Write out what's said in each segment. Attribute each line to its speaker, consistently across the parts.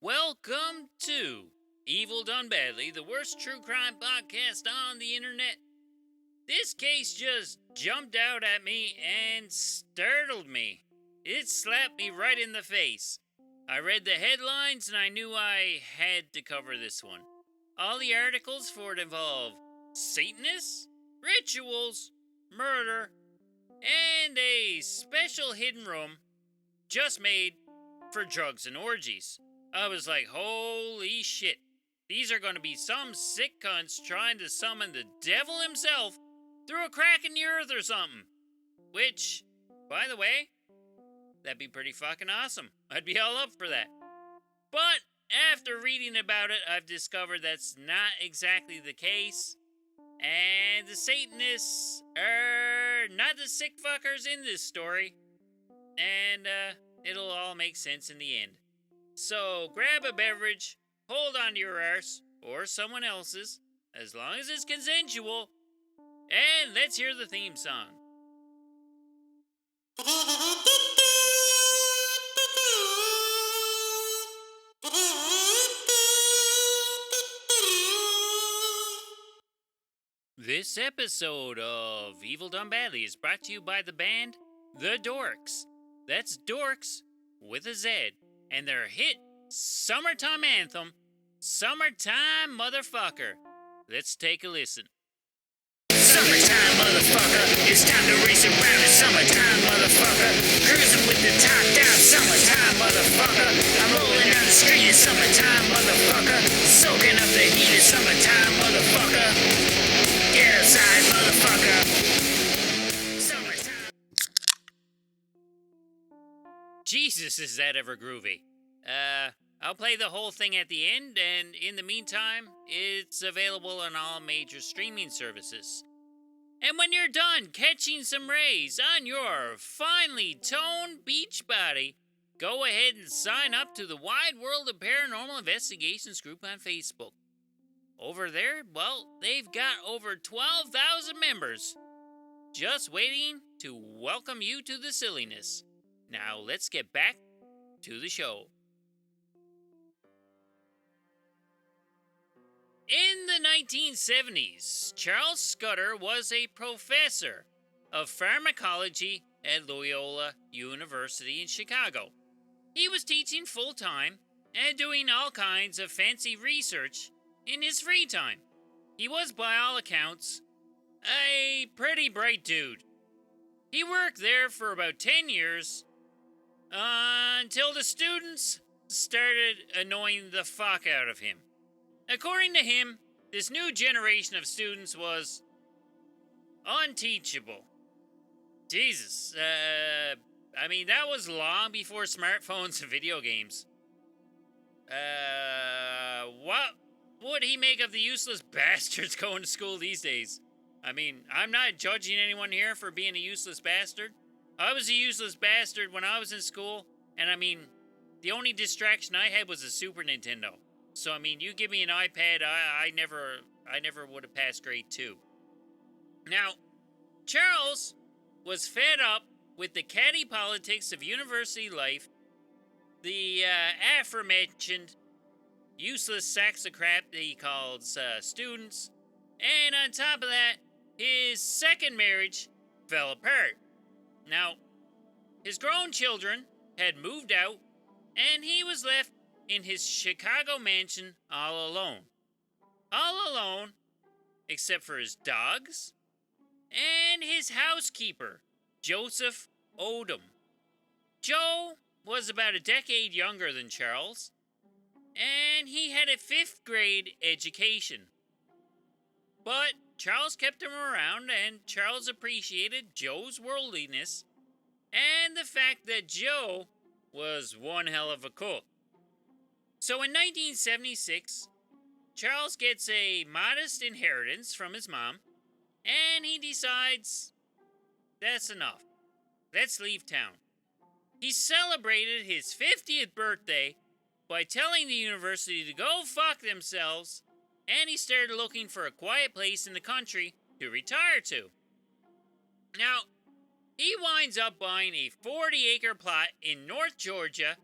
Speaker 1: Welcome to Evil Done Badly, the worst true crime podcast on the internet. This case just jumped out at me and startled me. It slapped me right in the face. I read the headlines and I knew I had to cover this one. All the articles for it involve Satanists, rituals, murder, and a special hidden room just made for drugs and orgies. I was like, holy shit. These are going to be some sick cunts trying to summon the devil himself through a crack in the earth or something. Which, by the way, that'd be pretty fucking awesome. I'd be all up for that. But after reading about it, I've discovered that's not exactly the case. And the Satanists are not the sick fuckers in this story. And it'll all make sense in the end. So grab a beverage, hold on to your arse, or someone else's, as long as it's consensual, and let's hear the theme song. This episode of Evil Done Badly is brought to you by the band The Dorks. That's Dorks with a Z. And their hit summertime anthem, Summertime Motherfucker. Let's take a listen. Summertime motherfucker, it's time to race around in summertime motherfucker. Cruising with the top down, summertime motherfucker. I'm rolling down the street in summertime motherfucker. Soaking up the heat in summertime motherfucker. Get outside motherfucker. Summertime. Jesus, is that ever groovy. I'll play the whole thing at the end, and in the meantime, it's available on all major streaming services. And when you're done catching some rays on your finely toned beach body, go ahead and sign up to the Wide World of Paranormal Investigations group on Facebook. Over there, well, they've got over 12,000 members, just waiting to welcome you to the silliness. Now let's get back to the show. In the 1970s, Charles Scudder was a professor of pharmacology at Loyola University in Chicago. He was teaching full-time and doing all kinds of fancy research in his free time. He was, by all accounts, a pretty bright dude. He worked there for about 10 years, until the students started annoying the fuck out of him. According to him, this new generation of students was unteachable. Jesus, that was long before smartphones and video games. What would he make of the useless bastards going to school these days? I mean, I'm not judging anyone here for being a useless bastard. I was a useless bastard when I was in school, and the only distraction I had was a Super Nintendo. So, you give me an iPad, I never would have passed grade 2. Now, Charles was fed up with the catty politics of university life, the aforementioned useless sacks of crap that he calls students, and on top of that, his second marriage fell apart. Now, his grown children had moved out, and he was left in his Chicago mansion all alone. All alone, except for his dogs and his housekeeper, Joseph Odom. Joe was about a decade younger than Charles, and he had a 5th grade education. But Charles kept him around, and Charles appreciated Joe's worldliness and the fact that Joe was one hell of a cook. So in 1976, Charles gets a modest inheritance from his mom, and he decides, that's enough. Let's leave town. He celebrated his 50th birthday by telling the university to go fuck themselves, and he started looking for a quiet place in the country to retire to. Now, he winds up buying a 40-acre plot in North Georgia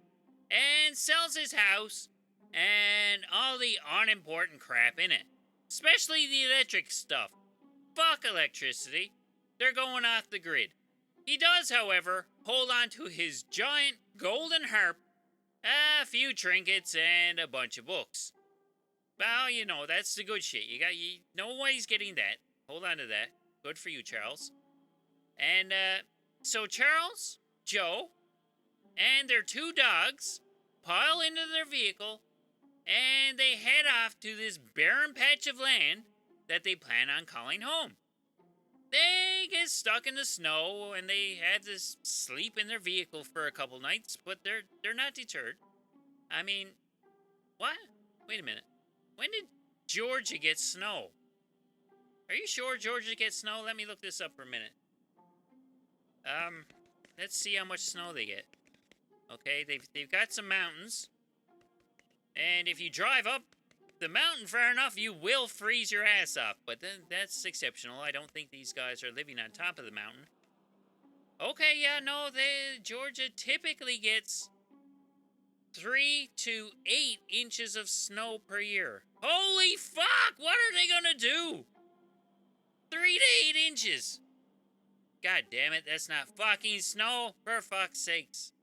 Speaker 1: and sells his house and all the unimportant crap in it, especially the electric stuff. Fuck electricity. They're going off the grid. He does, however, hold on to his giant golden harp, a few trinkets, and a bunch of books. Well, you know, that's the good shit. You know why he's getting that. Hold on to that. Good for you, Charles. And, so Charles, Joe, and their two dogs pile into their vehicle, and they head off to this barren patch of land that they plan on calling home. They get stuck in the snow, and they have to sleep in their vehicle for a couple nights, but they're not deterred. I mean, what? Wait a minute. When did Georgia get snow? Are you sure Georgia gets snow? Let me look this up for a minute. Let's see how much snow they get. Okay, they've got some mountains, and if you drive up the mountain far enough, you will freeze your ass off. But then that's exceptional. I don't think these guys are living on top of the mountain. Okay, yeah, no, Georgia typically gets 3 to 8 inches of snow per year. Holy fuck! What are they gonna do? 3 to 8 inches. God damn it, that's not fucking snow, for fuck's sakes.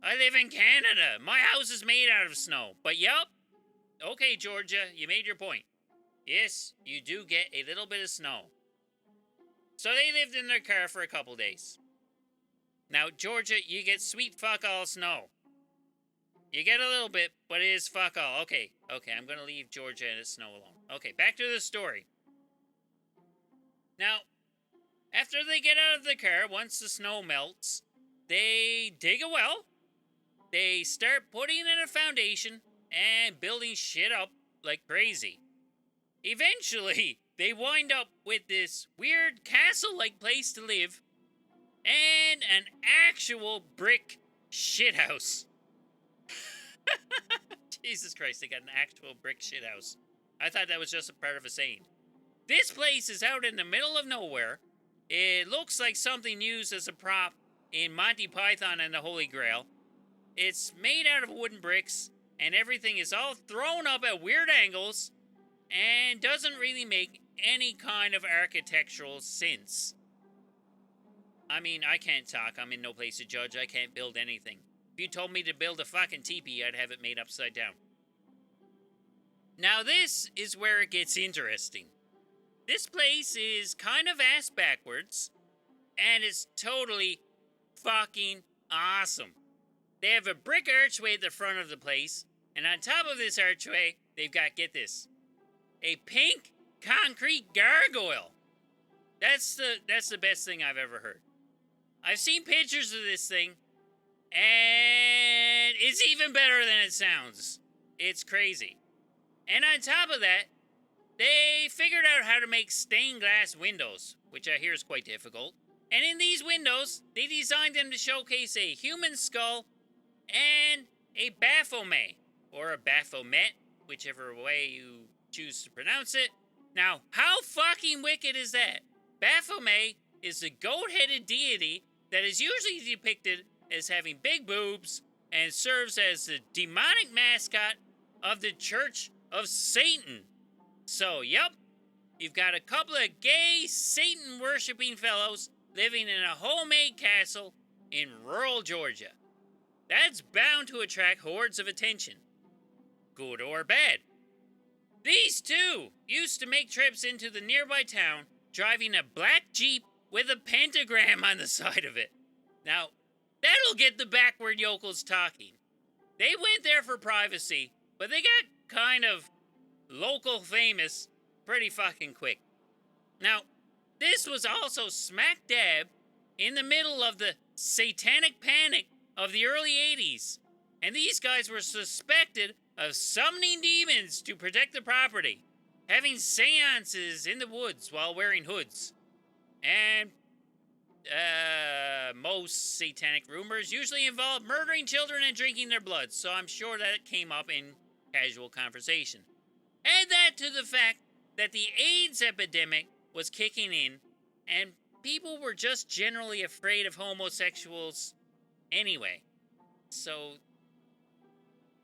Speaker 1: I live in Canada. My house is made out of snow. But yup. Okay, Georgia, you made your point. Yes, you do get a little bit of snow. So they lived in their car for a couple days. Now, Georgia, you get sweet fuck all snow. You get a little bit, but it is fuck all. Okay, I'm gonna leave Georgia and its snow alone. Okay, back to the story. Now, after they get out of the car, once the snow melts, they dig a well. They start putting in a foundation and building shit up like crazy. Eventually, they wind up with this weird castle-like place to live and an actual brick shithouse. Jesus Christ, they got an actual brick shithouse. I thought that was just a part of a saying. This place is out in the middle of nowhere. It looks like something used as a prop in Monty Python and the Holy Grail. It's made out of wooden bricks, and everything is all thrown up at weird angles, and doesn't really make any kind of architectural sense. I mean, I can't talk. I'm in no place to judge. I can't build anything. If you told me to build a fucking teepee, I'd have it made upside down. Now this is where it gets interesting. This place is kind of ass backwards, and it's totally fucking awesome. They have a brick archway at the front of the place, and on top of this archway, they've got, get this, a pink concrete gargoyle. That's the best thing I've ever heard. I've seen pictures of this thing, and it's even better than it sounds. It's crazy. And on top of that, they figured out how to make stained glass windows, which I hear is quite difficult. And in these windows, they designed them to showcase a human skull and a Baphomet, or a Baphomet, whichever way you choose to pronounce it. Now, how fucking wicked is that? Baphomet is the goat-headed deity that is usually depicted as having big boobs and serves as the demonic mascot of the Church of Satan. So, yep, you've got a couple of gay Satan-worshipping fellows living in a homemade castle in rural Georgia. That's bound to attract hordes of attention, good or bad. These two used to make trips into the nearby town, driving a black Jeep with a pentagram on the side of it. Now, that'll get the backward yokels talking. They went there for privacy, but they got kind of local famous pretty fucking quick. Now, this was also smack dab in the middle of the satanic panic of the early 80s, and these guys were suspected of summoning demons to protect the property, having seances in the woods while wearing hoods. And most satanic rumors usually involve murdering children and drinking their blood, so I'm sure that came up in casual conversation. Add that to the fact that the AIDS epidemic was kicking in, and people were just generally afraid of homosexuals anyway. So,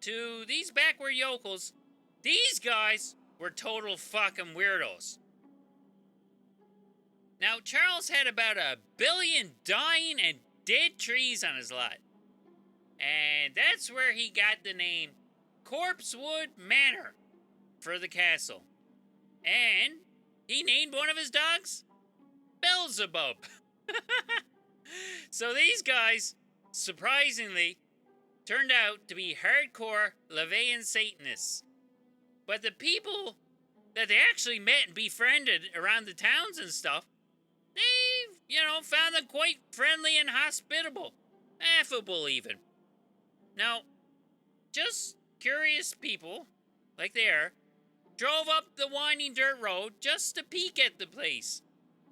Speaker 1: to these backward yokels, these guys were total fucking weirdos. Now, Charles had about 1 billion dying and dead trees on his lot. And that's where he got the name Corpsewood Manor for the castle. And he named one of his dogs Beelzebub. So these guys, surprisingly, turned out to be hardcore Levian Satanists. But the people that they actually met and befriended around the towns and stuff, they, found them quite friendly and hospitable. Affable, even. Now, just curious people, like they are, drove up the winding dirt road just to peek at the place.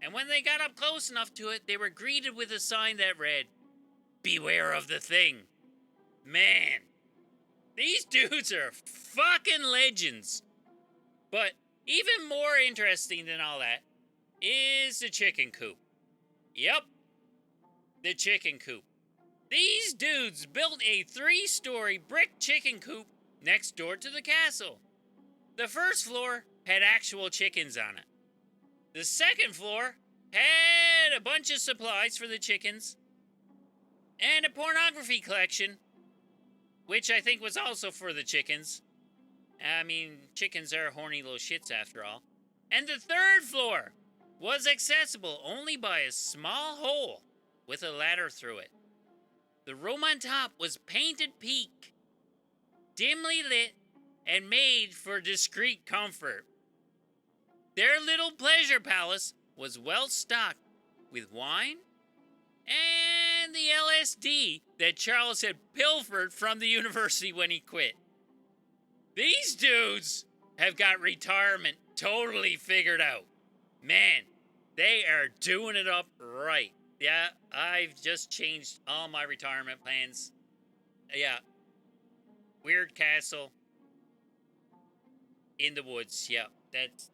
Speaker 1: And when they got up close enough to it, they were greeted with a sign that read, "Beware of the thing." Man, these dudes are fucking legends. But even more interesting than all that is the chicken coop. Yep, the chicken coop. These dudes built a 3-story brick chicken coop next door to the castle. The first floor had actual chickens on it. The second floor had a bunch of supplies for the chickens and a pornography collection, which I think was also for the chickens. I mean, chickens are horny little shits after all. And the third floor was accessible only by a small hole with a ladder through it. The room on top was painted pink, dimly lit, and made for discreet comfort. Their little pleasure palace was well stocked with wine and the LSD that Charles had pilfered from the university when he quit. These dudes have got retirement totally figured out. Man, they are doing it up right. Yeah, I've just changed all my retirement plans. Yeah. Weird castle in the woods. Yeah,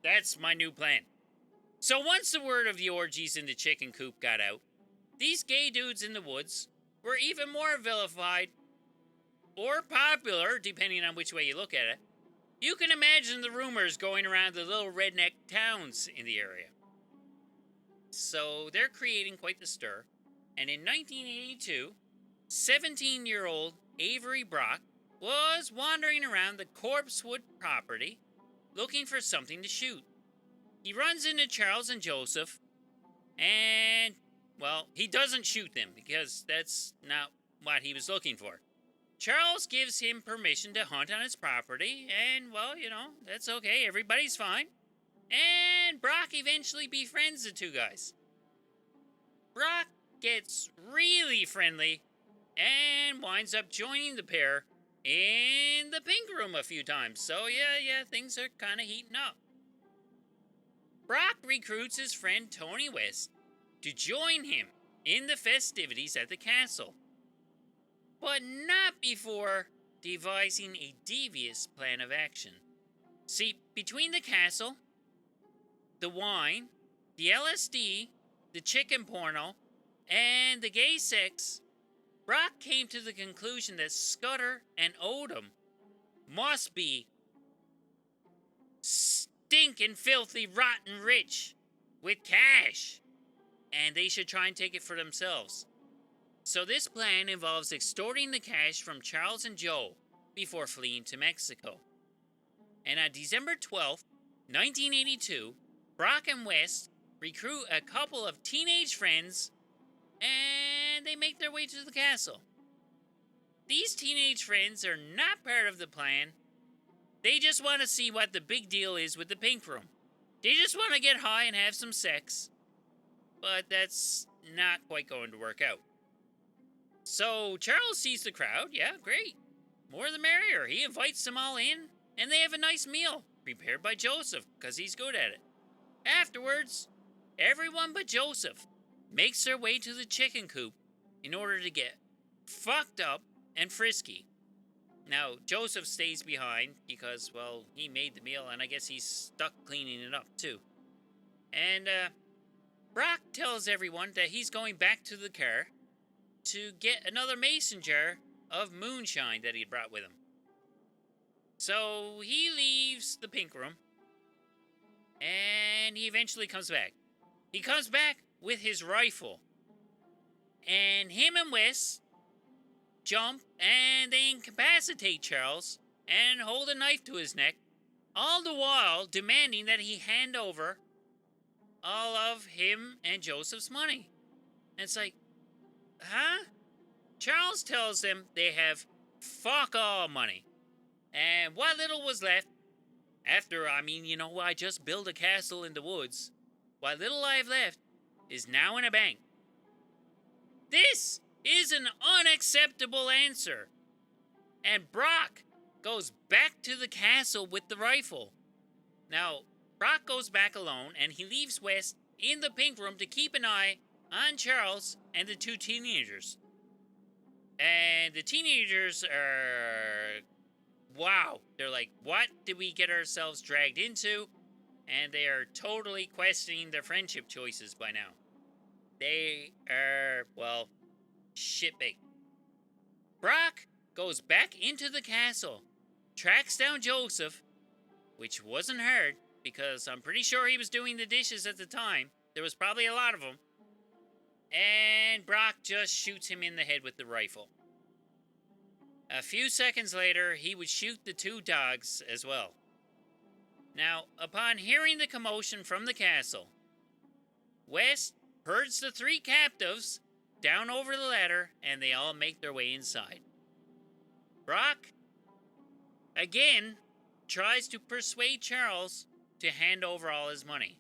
Speaker 1: that's my new plan. So once the word of the orgies in the chicken coop got out, these gay dudes in the woods were even more vilified or popular, depending on which way you look at it. You can imagine the rumors going around the little redneck towns in the area. So they're creating quite the stir. And in 1982, 17-year-old Avery Brock was wandering around the Corpsewood property looking for something to shoot. He runs into Charles and Joseph, and, well, he doesn't shoot them because that's not what he was looking for. Charles gives him permission to hunt on his property, and, well, that's okay. Everybody's fine. And Brock eventually befriends the two guys. Brock gets really friendly and winds up joining the pair in the pink room a few times. So, yeah, things are kind of heating up. Brock recruits his friend Tony West to join him in the festivities at the castle. But not before devising a devious plan of action. See, between the castle, the wine, the LSD, the chicken porno, and the gay sex, Brock came to the conclusion that Scudder and Odom must be stinking, filthy, rotten rich with cash, and they should try and take it for themselves. So this plan involves extorting the cash from Charles and Joe before fleeing to Mexico. And on December 12th, 1982, Brock and West recruit a couple of teenage friends and they make their way to the castle. These teenage friends are not part of the plan. They just want to see what the big deal is with the pink room. They just want to get high and have some sex. But that's not quite going to work out. So Charles sees the crowd. Yeah, great. More the merrier. He invites them all in, and they have a nice meal prepared by Joseph because he's good at it. Afterwards, everyone but Joseph makes their way to the chicken coop in order to get fucked up and frisky. Now, Joseph stays behind because, well, he made the meal and I guess he's stuck cleaning it up too. And Brock tells everyone that he's going back to the car to get another mason jar of moonshine that he brought with him. So he leaves the pink room, and he eventually comes back. He comes back with his rifle, and him and Wes jump, and they incapacitate Charles and hold a knife to his neck, all the while demanding that he hand over all of him and Joseph's money. And it's like, huh? Charles tells them they have fuck all money. And what little was left, after, I just built a castle in the woods, what little I have left is now in a bank. This is an unacceptable answer. And Brock goes back to the castle with the rifle. Now, Brock goes back alone, and he leaves Wes in the pink room to keep an eye on Charles and the two teenagers. And the teenagers are... wow. They're like, what did we get ourselves dragged into? And they are totally questioning their friendship choices by now. They are, well, shitbait. Brock goes back into the castle, tracks down Joseph, which wasn't hard, because I'm pretty sure he was doing the dishes at the time. There was probably a lot of them. And Brock just shoots him in the head with the rifle. A few seconds later, he would shoot the two dogs as well. Now, upon hearing the commotion from the castle, Wes herds the three captives down over the ladder, and they all make their way inside. Brock, again, tries to persuade Charles to hand over all his money,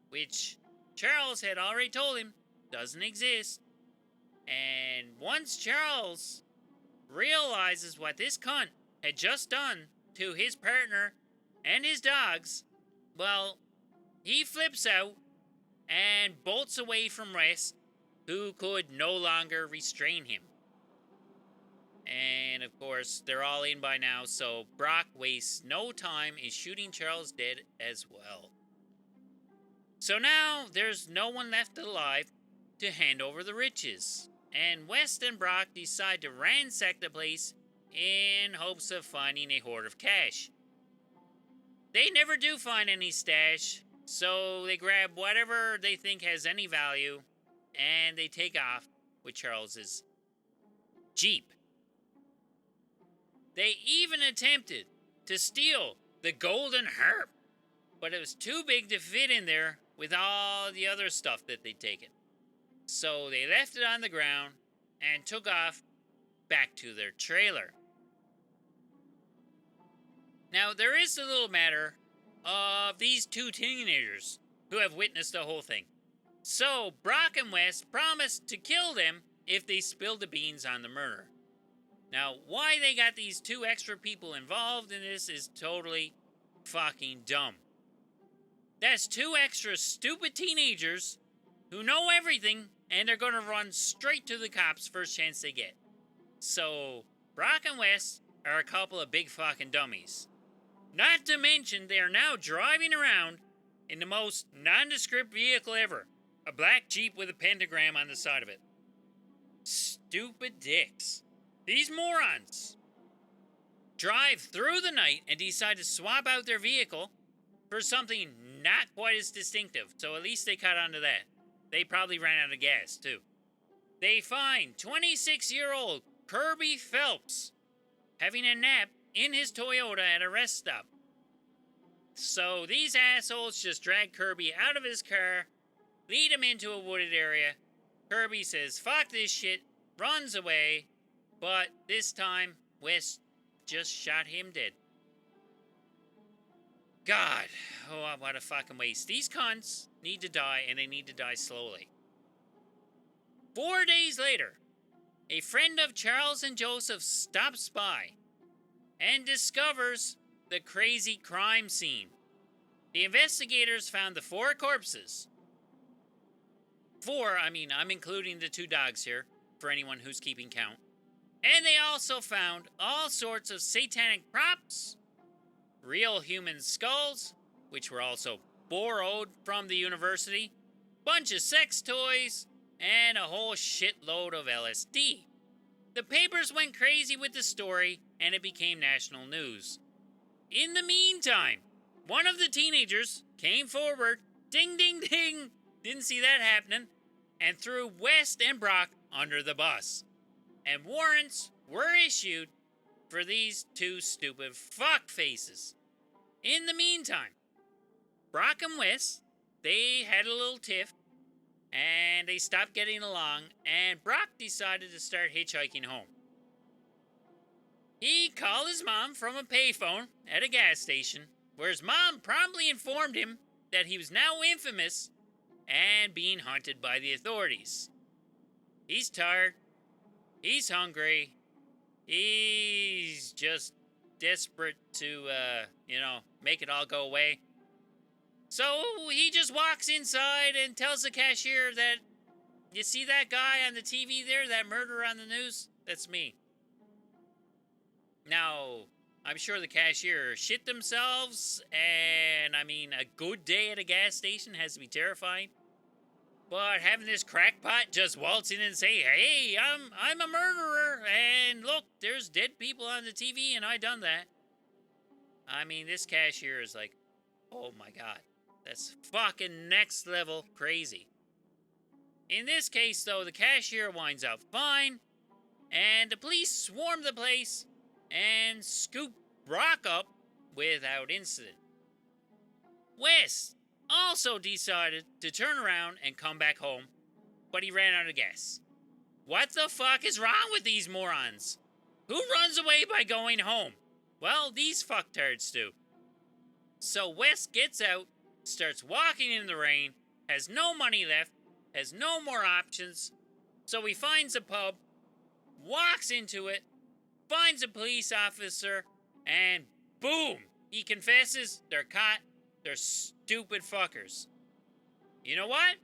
Speaker 1: which Charles had already told him doesn't exist. And once Charles realizes what this cunt had just done to his partner and his dogs, well, he flips out and bolts away from Wes, who could no longer restrain him. And of course, they're all in by now, so Brock wastes no time in shooting Charles dead as well. So now there's no one left alive to hand over the riches, and Wes and Brock decide to ransack the place in hopes of finding a hoard of cash. They never do find any stash, so they grab whatever they think has any value, and they take off with Charles's Jeep. They even attempted to steal the golden harp, but it was too big to fit in there with all the other stuff that they'd taken. So they left it on the ground and took off back to their trailer. Now, there is the little matter of these two teenagers who have witnessed the whole thing. So Brock and Wes promised to kill them if they spilled the beans on the murder. Now, why they got these two extra people involved in this is totally fucking dumb. That's two extra stupid teenagers who know everything, and they're gonna run straight to the cops first chance they get. So, Brock and Wes are a couple of big fucking dummies. Not to mention, they are now driving around in the most nondescript vehicle ever. A black Jeep with a pentagram on the side of it. Stupid dicks. These morons drive through the night and decide to swap out their vehicle for something not quite as distinctive, so at least they caught on to that. They probably ran out of gas, too. They find 26-year-old Kirby Phelps having a nap in his Toyota at a rest stop. So these assholes just drag Kirby out of his car, lead him into a wooded area. Kirby says, fuck this shit, runs away, but this time, Wes just shot him dead. God, oh, what a fucking waste. These cunts need to die, and they need to die slowly. 4 days later, a friend of Charles and Joseph stops by and discovers the crazy crime scene. The investigators found the 4 corpses. 4, I'm including the 2 dogs here, for anyone who's keeping count. And they also found all sorts of satanic props, real human skulls, which were also borrowed from the university, bunch of sex toys, and a whole shitload of LSD. The papers went crazy with the story, and it became national news. In the meantime, one of the teenagers came forward, ding ding ding, didn't see that happening, and threw West and Brock under the bus. And warrants were issued for these two stupid fuck faces. In the meantime, Brock and West, they had a little tiff, and they stopped getting along, and Brock decided to start hitchhiking home. He called his mom from a payphone at a gas station, where his mom promptly informed him that he was now infamous and being hunted by the authorities. He's tired. He's hungry. He's just desperate to, make it all go away. So he just walks inside and tells the cashier that, you see that guy on the TV there, that murderer on the news? That's me. Now, I'm sure the cashier shit themselves, and a good day at a gas station has to be terrifying. But having this crackpot just waltz in and say, hey, I'm a murderer, and look, there's dead people on the TV, and I done that. This cashier is like, oh my god, that's fucking next level crazy. In this case, though, the cashier winds up fine, and the police swarm the place and scoop Brock up without incident. West also decided to turn around and come back home, but he ran out of gas. What the fuck is wrong with these morons? Who runs away by going home? Well, these fucktards do. So West gets out, starts walking in the rain, has no money left, has no more options, so he finds a pub, walks into it, finds a police officer, and boom! He confesses, they're caught, they're stupid fuckers. You know what?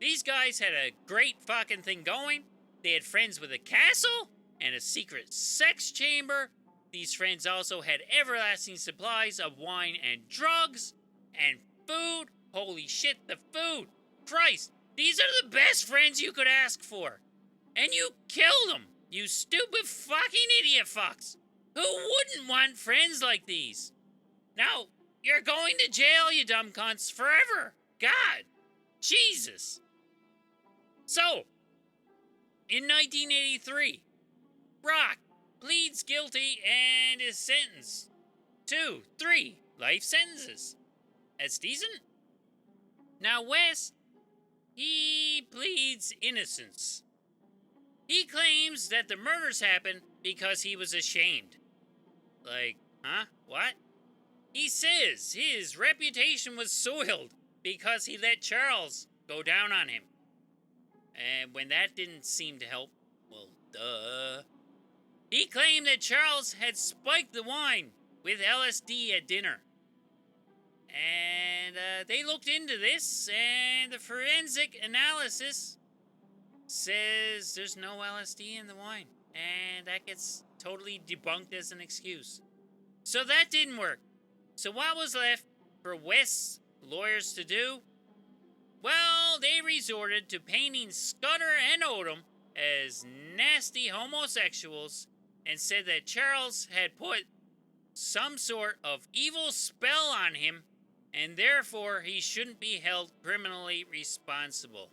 Speaker 1: These guys had a great fucking thing going. They had friends with a castle and a secret sex chamber. These friends also had everlasting supplies of wine and drugs and food. Holy shit, the food! Christ, these are the best friends you could ask for. And you killed them, you stupid fucking idiot fucks. Who wouldn't want friends like these? Now, you're going to jail, you dumb cunts, forever. God. Jesus. So, in 1983, Brock pleads guilty and is sentenced to 3 life sentences. That's decent. Now, West, he pleads innocence. He claims that the murders happened because he was ashamed. Like, huh? What? He says his reputation was soiled because he let Charles go down on him. And when that didn't seem to help, well, duh. He claimed that Charles had spiked the wine with LSD at dinner. And they looked into this, and the forensic analysis says there's no LSD in the wine. And that gets totally debunked as an excuse. So that didn't work. So what was left for West's lawyers to do? Well, they resorted to painting Scudder and Odom as nasty homosexuals and said that Charles had put some sort of evil spell on him and therefore he shouldn't be held criminally responsible.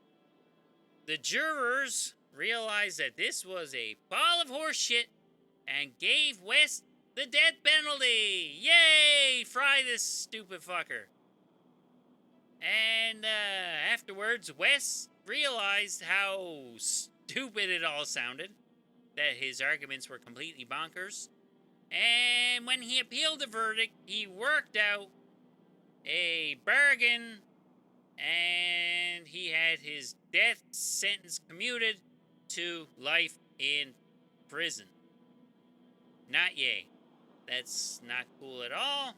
Speaker 1: The jurors realized that this was a ball of horse shit and gave West the death penalty! Yay! Fry this stupid fucker. And afterwards, West realized how stupid it all sounded, that his arguments were completely bonkers. And when he appealed the verdict, he worked out a bargain, and he had his death sentence commuted to life in prison. Not yay. That's not cool at all.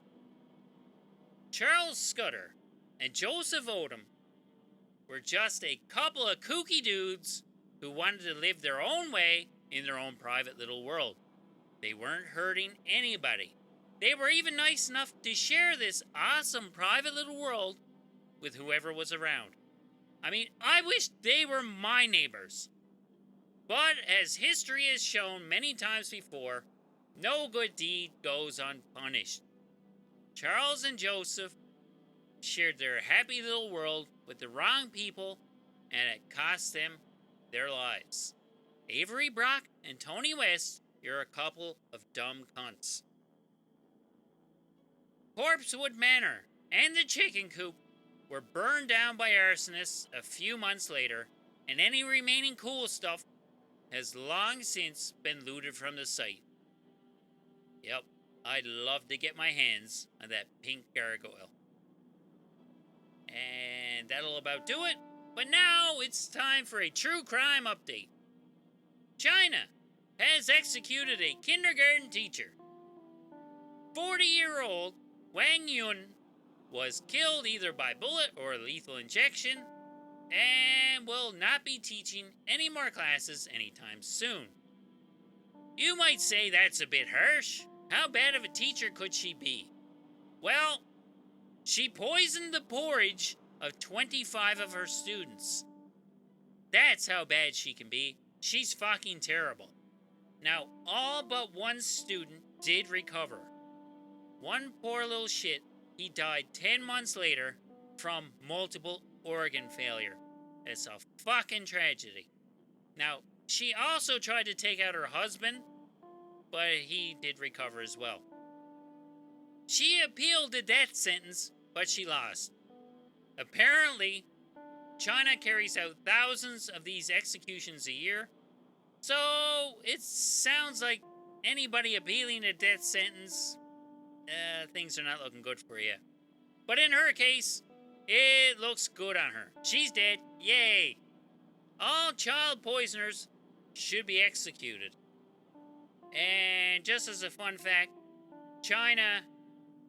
Speaker 1: Charles Scudder and Joseph Odom were just a couple of kooky dudes who wanted to live their own way in their own private little world. They weren't hurting anybody. They were even nice enough to share this awesome private little world with whoever was around. I wish they were my neighbors. But as history has shown many times before, no good deed goes unpunished. Charles and Joseph shared their happy little world with the wrong people, and it cost them their lives. Avery Brock and Tony West, you're a couple of dumb cunts. Corpsewood Manor and the chicken coop were burned down by arsonists a few months later, and any remaining cool stuff has long since been looted from the site. Yep, I'd love to get my hands on that pink gargoyle. And that'll about do it. But now it's time for a true crime update. China has executed a kindergarten teacher. 40-year-old Wang Yun was killed either by bullet or lethal injection and will not be teaching any more classes anytime soon. You might say that's a bit harsh. How bad of a teacher could she be? Well, she poisoned the porridge of 25 of her students. That's how bad she can be. She's fucking terrible. Now, all but one student did recover. One poor little shit, he died 10 months later from multiple organ failure. It's a fucking tragedy. Now, she also tried to take out her husband, but he did recover as well. She appealed the death sentence, but she lost. Apparently, China carries out thousands of these executions a year, so it sounds like anybody appealing a death sentence, things are not looking good for you. But in her case, it looks good on her. She's dead. Yay! All child poisoners should be executed. And just as a fun fact, China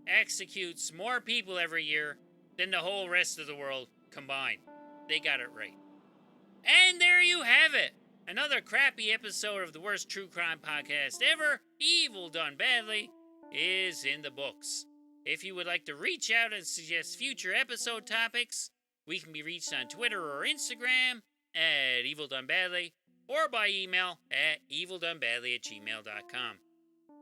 Speaker 1: executes more people every year than the whole rest of the world combined. They got it right. And there you have it. Another crappy episode of the worst true crime podcast ever, Evil Done Badly, is in the books. If you would like to reach out and suggest future episode topics, we can be reached on Twitter or Instagram at Evil Done Badly, or by email at evildonebadly@gmail.com.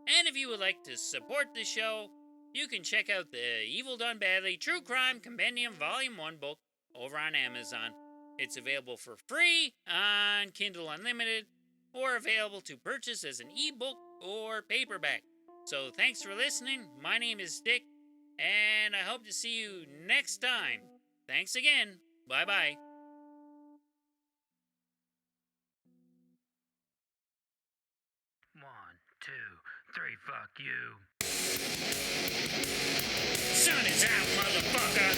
Speaker 1: And if you would like to support the show, you can check out the Evil Done Badly True Crime Compendium Volume 1 book over on Amazon. It's available for free on Kindle Unlimited, or available to purchase as an ebook or paperback. So thanks for listening. My name is Dick, and I hope to see you next time. Thanks again. Bye-bye.
Speaker 2: One, two, three, fuck you.
Speaker 1: Sun is out, motherfucker.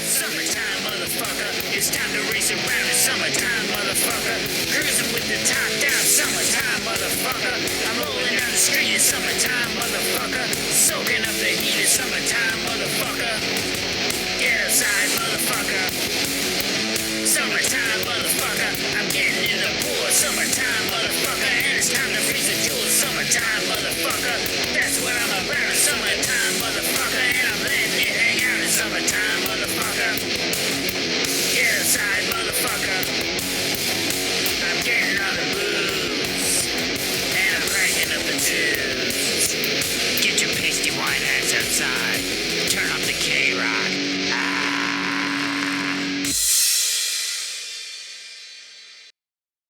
Speaker 1: Summertime, motherfucker. It's time to race around in summertime, motherfucker. Cruising with the top down, summertime, motherfucker. I'm rolling down the street, it's summertime, motherfucker. Soaking up the heat, it's summertime, motherfucker. Get outside, motherfucker. Summertime, motherfucker. I'm getting in the pool, summertime, motherfucker. And it's time to freeze the jewels, summertime, motherfucker. That's what I'm about, summertime, motherfucker. And I'm letting it hang out in summertime, motherfucker. Get outside, motherfucker.